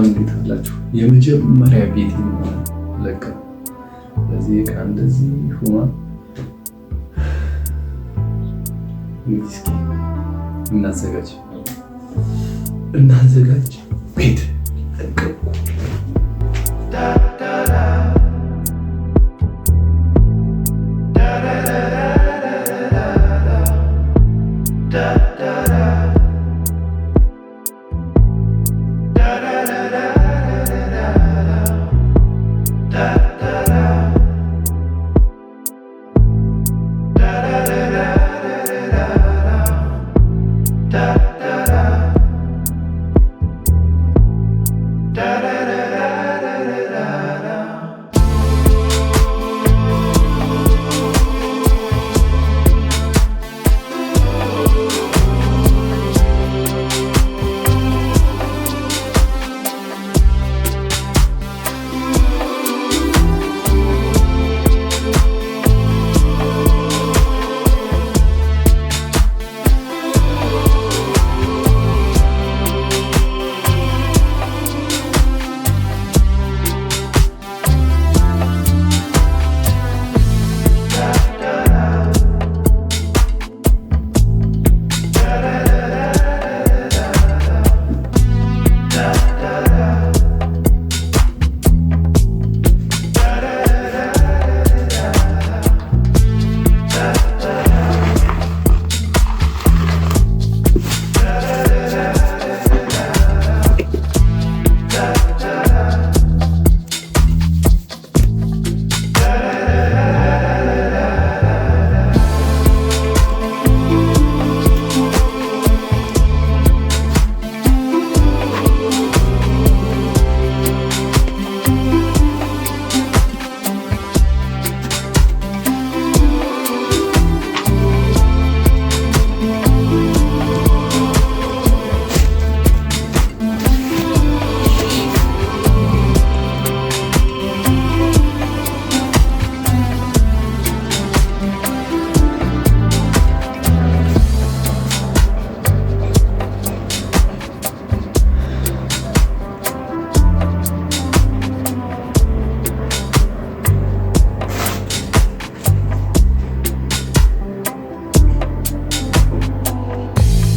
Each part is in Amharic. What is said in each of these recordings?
እንዴት አላችሁ? የመጀመሪያ ቤት ለካ ለዚህ ዕቃ እንደዚህ ሆኗ። እስኪ እናዘጋጅ ቤት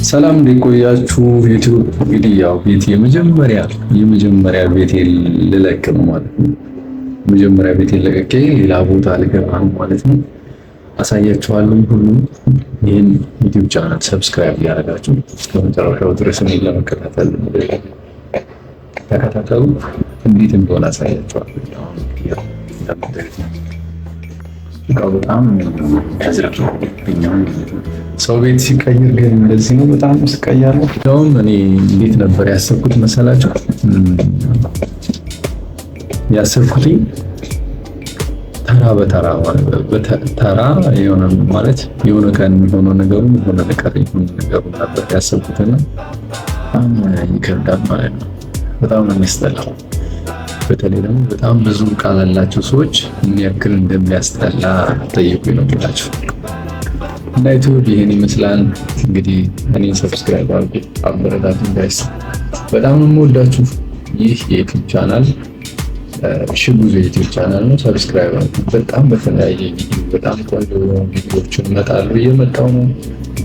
ሰላም እንደቆያችሁ ዩቲዩብ እንግዲህ ያው ቤት የመጀመሪያ ቤት ልለቅ ነው ማለት ነው። የመጀመሪያ ቤት ለቀቄ ሌላ ቦታ ልገባ ነው ማለት ነው። አሳያችኋለሁ። ሁሉ ይህን ዩቲዩብ ቻናል ሰብስክራይብ ያደረጋችሁ እስከ መጨረሻው ድረስ ለመከታተል ተከታተሉ። እንዴት እንደሆነ አሳያችኋለሁ። ያው በጣም ያዝረክኛው ሰው ቤት ሲቀይር ግን እንደዚህ ነው። በጣም ስቀያለሁ። ያውም እኔ እንዴት ነበር ያሰብኩት መሰላችሁ? ያሰብኩት ተራ በተራ ተራ የሆነ ማለት የሆነ ቀን የሚሆነው ነገሩ የሆነ ነገሩ ነበር ያሰብኩትና በጣም ይከብዳል ማለት ነው። በጣም ነው የሚያስጠላው። በተለይ ደግሞ በጣም ብዙ ቃል ያላቸው ሰዎች ምን ያክል እንደሚያስጠላ ጠይቁኝ ነው የሚላቸው። እና ዩቲዩብ ይሄን ይመስላል እንግዲህ። እኔ ሰብስክራይብ አድርጉ፣ አበረታቱኝ ጋይስ። በጣም ነው የምወዳችሁ። ይህ የዩቲዩብ ቻናል ሽጉዞ የዩቲዩብ ቻናል ነው። ሰብስክራይብ አድርጉ። በጣም በተለያየ ቪዲዮ በጣም ቆንጆ ቪዲዮዎችን እየመጣው ነው።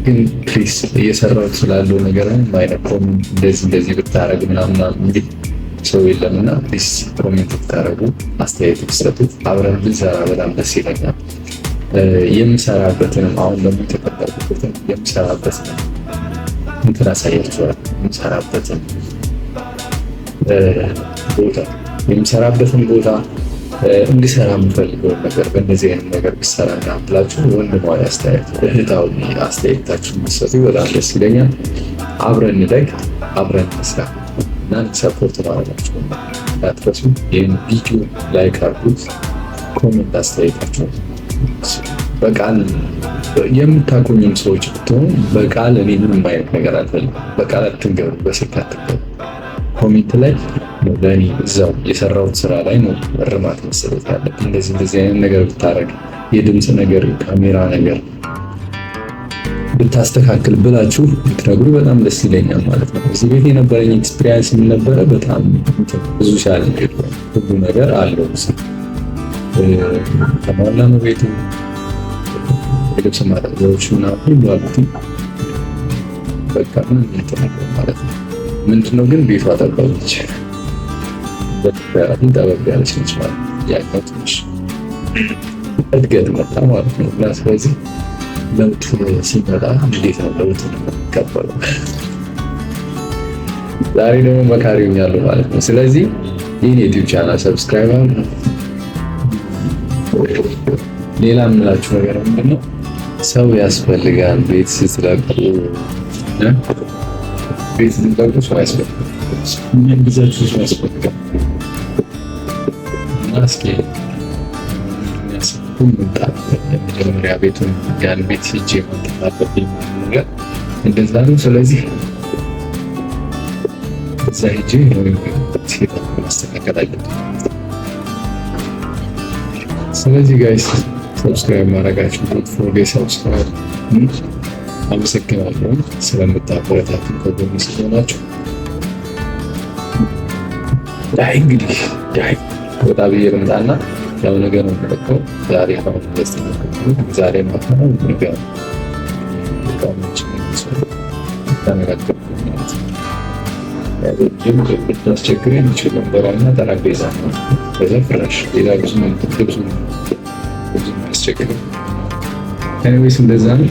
ግን ፕሊስ እየሰራሁት ስላለው ነገር ነው ማይነቆም እንደዚህ ብታረግ ምናምን እንግዲህ ሰው የለምና ፕሊስ ኮሜንት ብታረጉ አስተያየት ብትሰጡ አብረን ብንሰራ በጣም ደስ ይለኛል። የምሰራበትንም አሁን ደግሞ የተቀጠልኩበትን የምሰራበትን እንትን አሳያችኋለሁ። የምሰራበትን ቦታ እንዲሰራ የምፈልገውን ነገር በእንደዚህ አይነት ነገር ብሰራና ብላችሁ ወንድማዊ አስተያየት እህታዊ አስተያየታችሁን ብትሰጡ በጣም ደስ ይለኛል። አብረን እንደግ፣ አብረን እንስራ እና ሰፖርት ማድረጋችሁ እንዳትረሱ። ይህን ቪዲዮ ላይክ አድርጉት፣ ኮሜንት አስተያየታችሁን በቃል የምታቆኙም ሰዎች ብትሆኑ በቃል እኔ ምንም አይነት ነገር አልፈልግም። በቃል አትንገሩ፣ በስልክ አትንገሩ። ኮሜንት ላይ ለእኔ እዛው የሰራሁት ስራ ላይ ነው እርማት መሰጠት ያለብን። እንደዚህ አይነት ነገር ብታረግ፣ የድምፅ ነገር፣ ካሜራ ነገር ብታስተካክል ብላችሁ ብትነግሩ በጣም ደስ ይለኛል ማለት ነው። እዚህ ቤት የነበረኝ ኤክስፒሪየንስ ምን ነበረ? በጣም ብዙ ቻሌንጅ የለውም፣ ሁሉ ነገር አለው። ተሟላ ነው ቤቱ። የልብስ ማጠቢያዎቹ እና ሁሉ አሉት። በቃ ምን እንተናገር ማለት ነው። ምንድነው ግን ቤቷ ጠባለች፣ በጣም ጠበብ ያለች ነች ማለት ነው። ያለው ትንሽ እድገት መጣ ማለት ነው። እና ስለዚህ ለውጥ ሲመጣ እንዴት ነው ለውጡን የምንቀበለው? ዛሬ ደግሞ መካሪ ሆኛለሁ ማለት ነው። ስለዚህ ይህን ዩቲዩብ ቻናል ሰብስክራይብ አድርጉ። ሌላ የምላችሁ ነገር ምንድነው? ሰው ያስፈልጋል። ቤት ስትለቁ ሰው ያስፈልጋል። የሚያግዛችሁ ሰው ያስፈልጋል። እና እስኪ መምጣት መጀመሪያ ቤቱን ያን ቤት ሂጄ መምጣት አለብኝ ነገር እንደዛ ነው። ስለዚህ እዛ ሂጄ ሴት ማስተካከል አለብኝ። ስለዚህ ጋይስ ሰብስክራይብ ማድረጋችሁ ፎርጌት ሰብስክራይብ። አመሰግናለሁ ስለምታበረታቱ ከጎን ስለሆናችሁ። እንግዲህ ወጣ ብዬ ልምጣና ያው ነገር ነው የምጠቀው። ዛሬ ነው ዛሬ ማታ ነው ነገር ልታስቸግር የሚችል ወንበርና ጠረጴዛ ነው። ከዛ ፍራሽ፣ ሌላ ብዙ አያስቸግርም። ኤኒዌይስ እንደዛ ነው።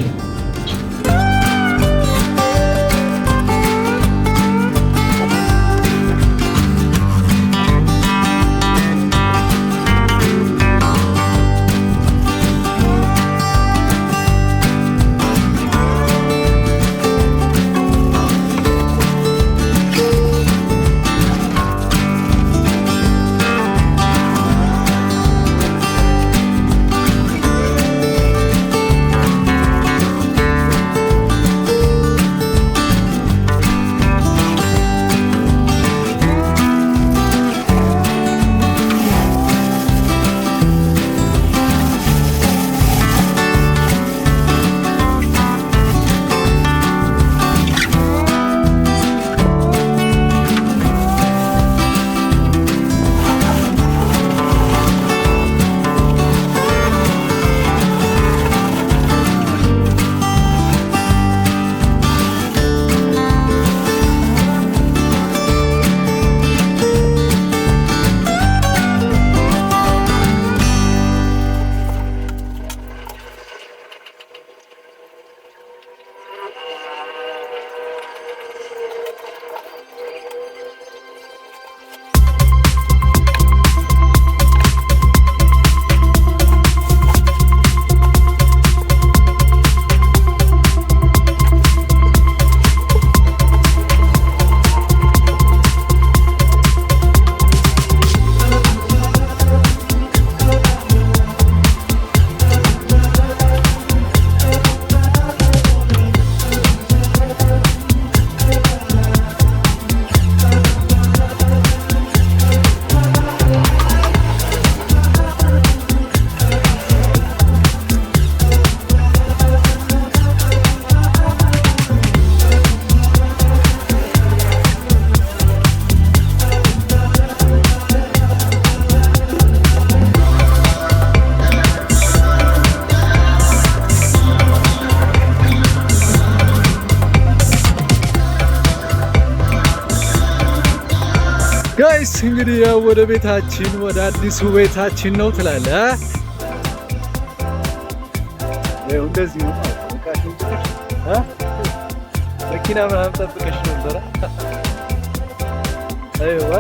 ጋይስ እንግዲህ ያው ወደ ቤታችን ወደ አዲሱ ቤታችን ነው ትላለህ። ያው እንደዚህ ነው መኪና ምናምን ጠብቀሽ ነበረ። አይዋ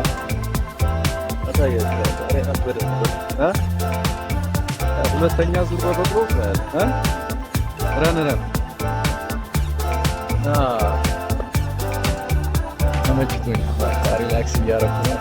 ሁለተኛ ዙር በበቅሎ ረን ተመችቶኛል። ሪላክስ እያደረኩ ነው።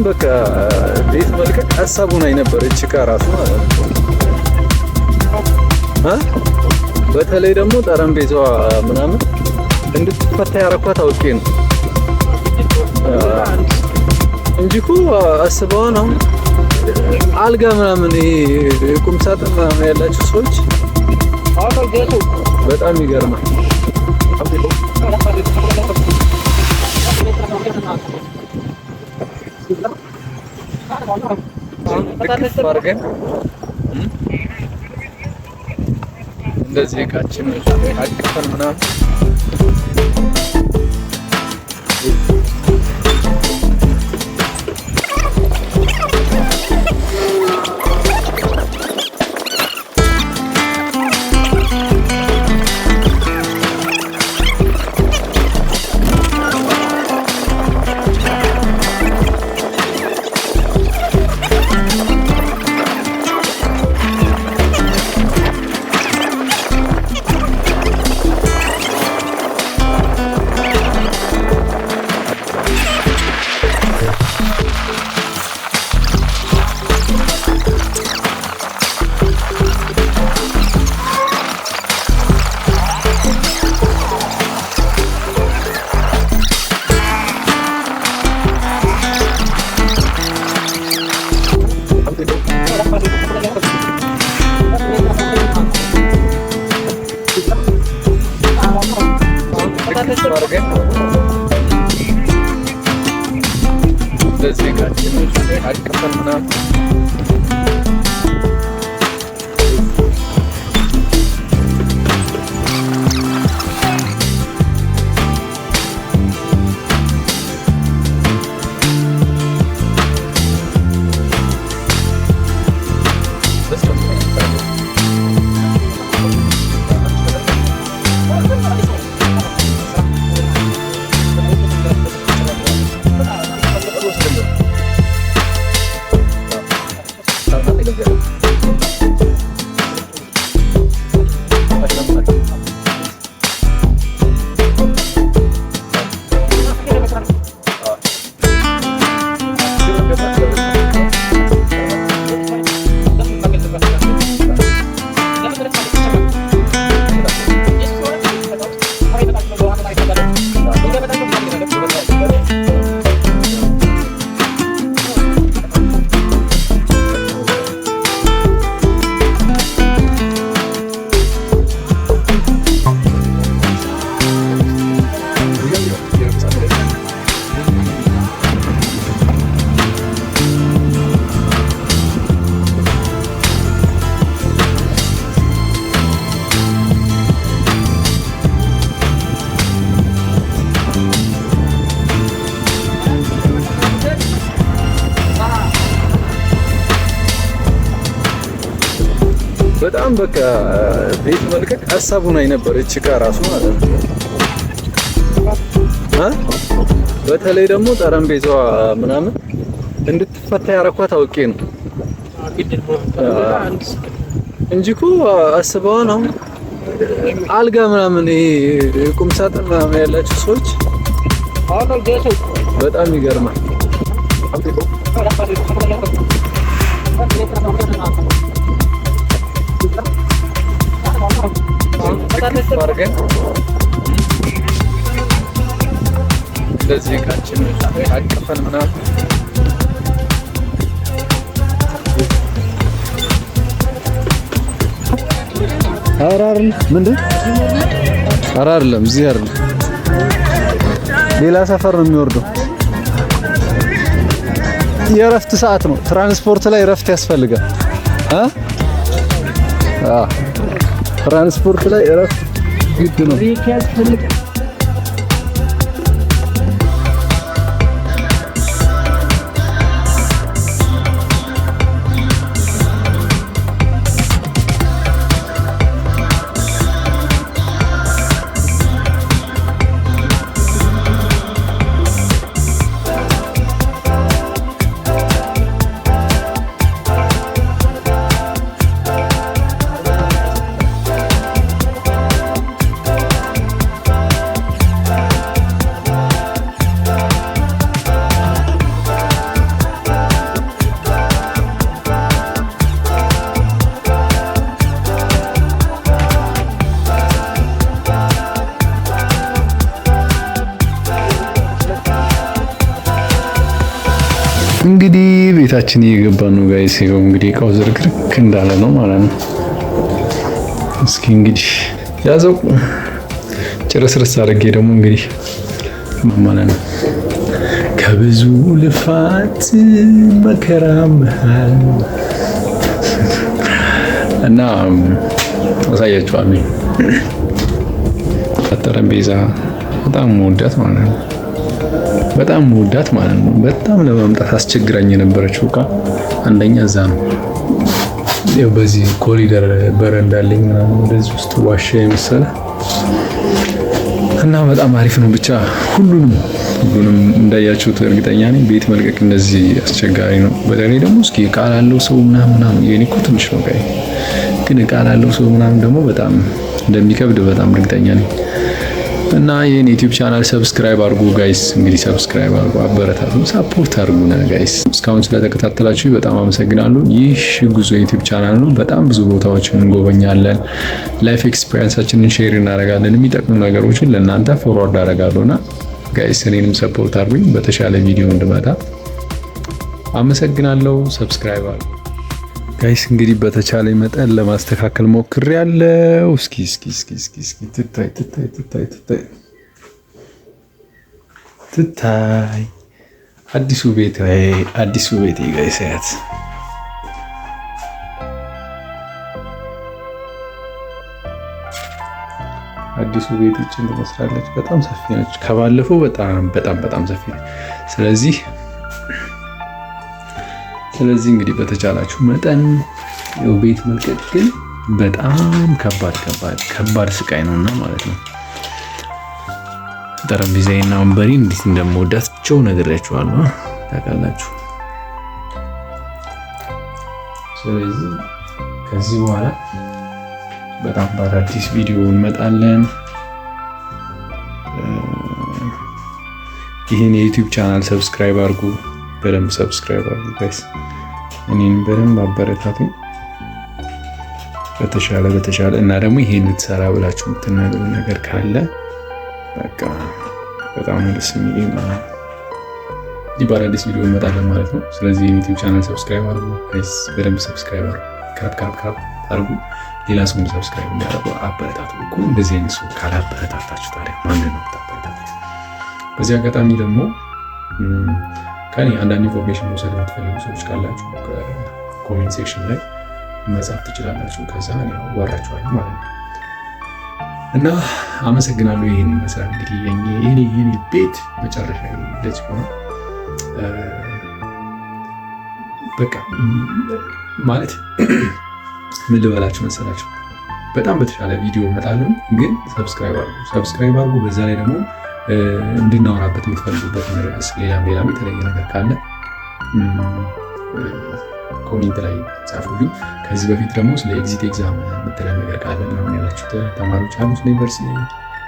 በቃ ቤት መልቀቅ ሀሳቡን አይነበር እቺ ከራሱ ማለት ነው። በተለይ ደግሞ ጠረጴዛዋ ምናምን እንድትፈታ ያረኳት አውቄ ነው እንጂ እኮ አስበው ነው አልጋ ምናምን ቁም ሳጥን ምናምን ያላችሁ ሰዎች በጣም ይገርማል። እንደዚህ እቃችን አቅፈን ምናምን እንደዚህ እቃችን አቅፈን ምናምን በጣም በቃ ቤት መልቀቅ ሀሳቡን አይነበር እቺ ከራሱ ማለት ነው። በተለይ ደግሞ ጠረጴዛዋ ምናምን እንድትፈታ ያረኳት አውቄ ነው እንጂ እኮ አስበው ነው አልጋ ምናምን ቁም ሳጥን ምናምን ያላችሁ ሰዎች በጣም ይገርማል። እንደዚህ እቃችን አቅፈን ምናምን አራር ምንድን አራር አይደለም፣ እዚህ አይደለም፣ ሌላ ሰፈር ነው የሚወርደው። የእረፍት ሰዓት ነው። ትራንስፖርት ላይ እረፍት ያስፈልጋል። ትራንስፖርት ላይ እረፍት ግድ ነው። ቤታችን እየገባን ነው ጋይስ። ይኸው እንግዲህ እቃው ዝርክርክ እንዳለ ነው ማለት ነው። እስኪ እንግዲህ ያዘው ጭርስርስ አድርጌ ደግሞ እንግዲህ ማለት ነው ከብዙ ልፋት መከራ መሃል እና አሳያችኋለሁ። ጠረጴዛ በጣም መወዳት ማለት ነው። በጣም መወዳት ማለት ነው። በጣም ለማምጣት አስቸግራኝ የነበረችው እቃ አንደኛ እዛ ነው። ያው በዚህ ኮሪደር በረንዳ አለኝ ምናምን ወደዚህ ውስጥ ዋሻ የመሰለ እና በጣም አሪፍ ነው። ብቻ ሁሉንም እንዳያችሁት እርግጠኛ ነኝ ቤት መልቀቅ እንደዚህ አስቸጋሪ ነው። በተለይ ደግሞ እስኪ እቃ ላለው ሰው ምናምን የኔ እኮ ትንሽ ነው ግን እቃ ላለው ሰው ምናምን ደግሞ በጣም እንደሚከብድ በጣም እርግጠኛ ነኝ። እና ይሄን ዩቲዩብ ቻናል ሰብስክራይብ አድርጉ ጋይስ። እንግዲህ ሰብስክራይብ አድርጉ፣ አበረታቱ፣ ሰፖርት አድርጉና ጋይስ። እስካሁን ስለተከታተላችሁ በጣም አመሰግናለሁ። ይህ ጉዞ ዩቲዩብ ቻናል ነው። በጣም ብዙ ቦታዎችን እንጎበኛለን። ላይፍ ኤክስፒሪየንሳችንን ሼር እናደርጋለን። የሚጠቅሙ ነገሮችን ለእናንተ ፎርዋርድ አደርጋለሁና ጋይስ እኔንም ሰፖርት አድርጉኝ በተሻለ ቪዲዮ እንድመጣ። አመሰግናለሁ። ሰብስክራይብ አድርጉ ጋይስ። እንግዲህ በተቻለ መጠን ለማስተካከል ሞክሬያለሁ። እስኪ ትታይ አዲሱ ቤት ጋይስ ያት አዲሱ ቤት እቺን ትመስላለች። በጣም ሰፊ ነች። ከባለፈው በጣም ሰፊ ነች። ስለዚህ እንግዲህ በተቻላችሁ መጠን ያው ቤት መልቀቅ ግን በጣም ከባድ ስቃይ ነውና ማለት ነው። ጠረጴዛዬና ወንበሬ እንዴት እንደምወዳቸው ነግሬያችኋለሁ ታውቃላችሁ። ስለዚህ ከዚህ በኋላ በጣም በአዳዲስ ቪዲዮ እንመጣለን። ይህን የዩቲዩብ ቻናል ሰብስክራይብ አድርጉ፣ በደንብ ሰብስክራይብ አድርጉ ጋይስ። እኔን በደንብ አበረታቱኝ በተሻለ እና ደግሞ ይሄን ልትሰራ ብላችሁ የምትናገሩ ነገር ካለ በቃ በጣም ደስ የሚለኝ ማለት ነው። እንዲህ በአዳዲስ ቪዲዮ እንመጣለን ማለት ነው። ስለዚህ የዩቲዩብ ቻናል ሰብስክራይብ አድርጉ ጋይስ፣ በደንብ ሰብስክራይብ አድርጉ፣ ካፕ አድርጉ። ሌላ ሰው ሰብስክራይብ እንዲያደርጉ አበረታቱ። እኮ እንደዚህ አይነት ሰው ካላበረታታችሁ ታዲያ ማንን ነው የምታበረታቱት? በዚህ አጋጣሚ ደግሞ ከኔ አንዳንድ ኢንፎርሜሽን መውሰድ የምትፈልጉ ሰዎች ካላችሁ ኮሜንት ሴክሽን ላይ መጻፍ ትችላላችሁ። ከዛ ነው ወራችኋለሁ ማለት ነው። እና አመሰግናለሁ። ይሄን ይመስላል እንግዲህ የኔ ቤት መጨረሻ እንደዚህ ሆነ። በቃ ማለት ምን ልበላችሁ መሰላችሁ፣ በጣም በተሻለ ቪዲዮ እመጣለሁ። ግን ሰብስክራይብ አድርጉ። በዛ ላይ ደግሞ እንድናወራበት የምትፈልጉበት ርዕስ ሌላም የተለየ ነገር ካለ ኮሜንት ላይ ጻፉልኝ። ከዚህ በፊት ደግሞ ስለ ኤግዚት ኤግዛም የምትለን ነገር ካለ ምናምን ያላችሁት ተማሪዎች አሉ፣ ስለ ዩኒቨርሲቲ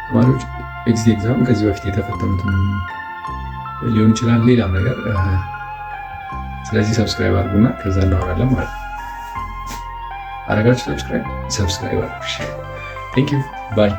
ተማሪዎች ኤግዚት ኤግዛም ከዚህ በፊት የተፈተኑትን ሊሆን ይችላል፣ ሌላም ነገር። ስለዚህ ሰብስክራይብ አድርጉና ከዛ እናወራለን ማለት ነው። አረጋችሁ ሰብስክራይብ አድርጉ። ቴንክ ዩ ባይ